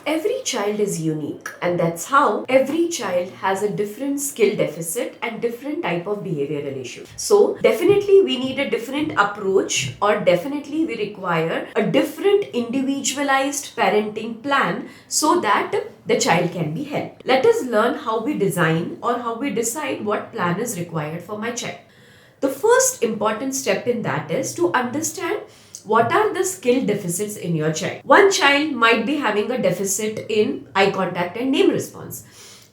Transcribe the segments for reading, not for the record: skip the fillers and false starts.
Every child is unique, and that's how every child has a different skill deficit and different type of behavioral issue. So definitely we need a different approach, or definitely we require a different individualized parenting plan so that the child can be helped. Let us learn how we design or how we decide what plan is required for my child. The first important step in that is to understand what are the skill deficits in your child. One child might be having a deficit in eye contact and name response.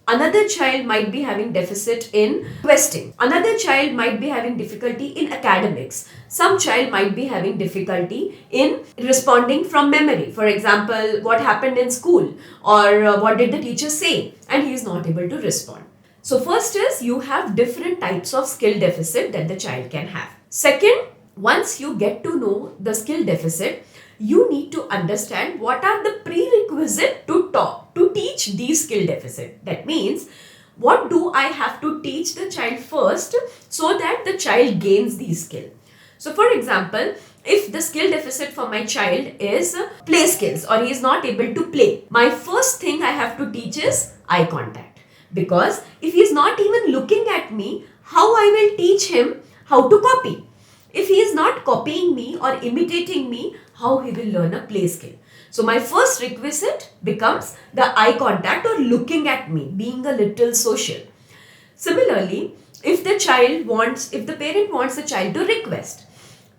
Another child might be having deficit in questing. Another child might be having difficulty in academics. Some child might be having difficulty in responding from memory. For example, what happened in school, or what did the teacher say, and he is not able to respond. So first is you have different types of skill deficit that the child can have. Second, once you get to know the skill deficit, you need to understand what are the prerequisites to teach these skill deficit. That means, what do I have to teach the child first so that the child gains these skills? So for example, if the skill deficit for my child is play skills, or he is not able to play, my first thing I have to teach is eye contact. Because if he is not even looking at me, how I will teach him how to copy? If he is not copying me or imitating me, how he will learn a play skill? So my first requisite becomes the eye contact, or looking at me, being a little social. Similarly, if the parent wants the child to request,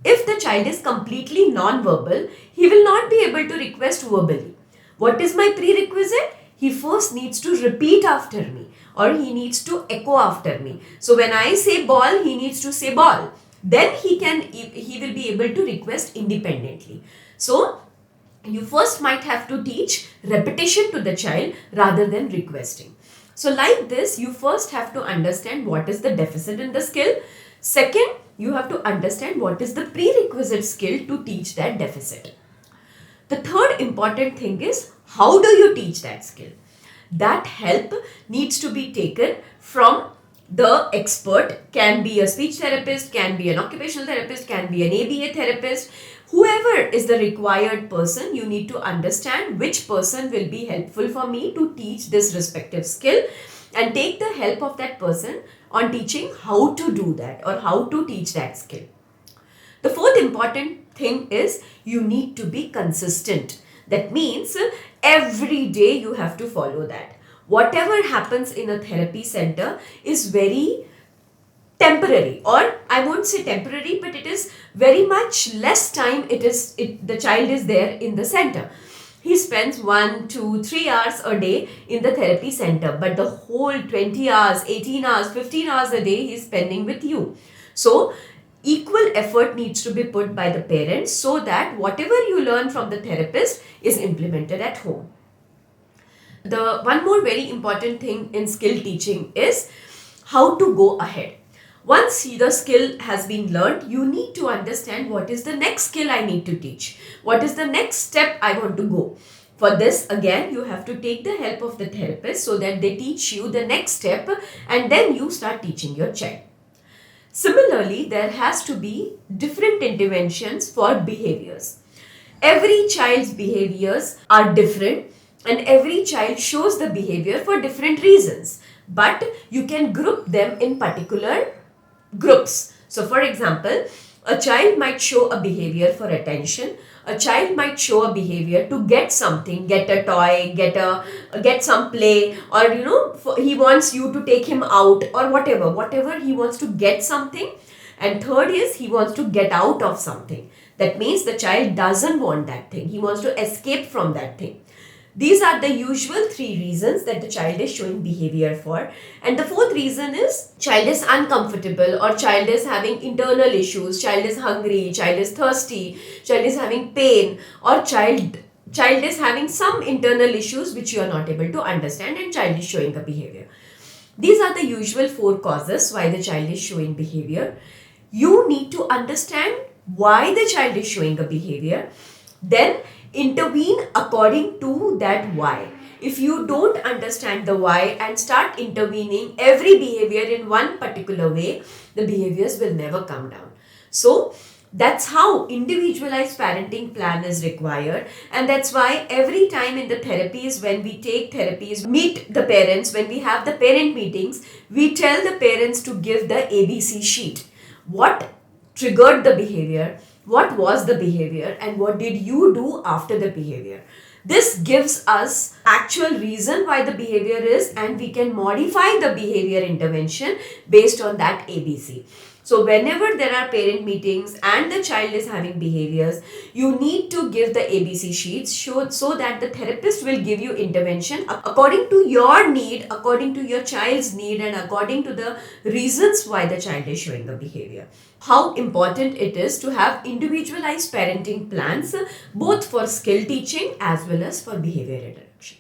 if the child is completely non-verbal, he will not be able to request verbally. What is my prerequisite? He first needs to repeat after me, or he needs to echo after me. So when I say ball, he needs to say ball. Then he will be able to request independently. So you first might have to teach repetition to the child rather than requesting. So like this, you first have to understand what is the deficit in the skill. Second, you have to understand what is the prerequisite skill to teach that deficit. The third important thing is, how do you teach that skill? That help needs to be taken from the expert. Can be a speech therapist, can be an occupational therapist, can be an ABA therapist. Whoever is the required person, you need to understand which person will be helpful for me to teach this respective skill, and take the help of that person on teaching how to do that or how to teach that skill. The fourth important thing is, you need to be consistent. That means every day you have to follow that. Whatever happens in a therapy center is very temporary, or I won't say temporary, but it is very much less time the child is there in the center. He spends 1, 2, 3 hours a day in the therapy center, but the whole 20 hours, 18 hours, 15 hours a day he is spending with you. So equal effort needs to be put by the parents so that whatever you learn from the therapist is implemented at home. The one more very important thing in skill teaching is how to go ahead. Once the skill has been learned, you need to understand what is the next skill I need to teach. What is the next step I want to go. For this, again, you have to take the help of the therapist so that they teach you the next step, and then you start teaching your child. Similarly, there has to be different interventions for behaviors. Every child's behaviors are different, and every child shows the behavior for different reasons. But you can group them in particular groups. So for example, a child might show a behavior for attention. A child might show a behavior to get something, get a toy, get some play, or he wants you to take him out, or whatever he wants to get something. And third is, he wants to get out of something. That means the child doesn't want that thing. He wants to escape from that thing. These are the usual 3 reasons that the child is showing behavior for. And the fourth reason is, child is uncomfortable, or child is having internal issues, child is hungry, child is thirsty, child is having pain, or child is having some internal issues which you are not able to understand, and child is showing a behavior. These are the usual 4 causes why the child is showing behavior. You need to understand why the child is showing a behavior. Then intervene according to that why. If you don't understand the why and start intervening every behavior in one particular way, the behaviors will never come down. So That's how individualized parenting plan is required, and that's why every time in the therapies, when we take therapies, meet the parents, when we have the parent meetings, we tell the parents to give the ABC sheet. What triggered the behavior, what was the behavior, and what did you do after the behavior. This gives us actual reason why the behavior is, and we can modify the behavior intervention based on that ABC. So whenever there are parent meetings and the child is having behaviors, you need to give the ABC sheets so that the therapist will give you intervention according to your need, according to your child's need, and according to the reasons why the child is showing the behavior. How important it is to have individualized parenting plans, both for skill teaching as well as for behavior reduction.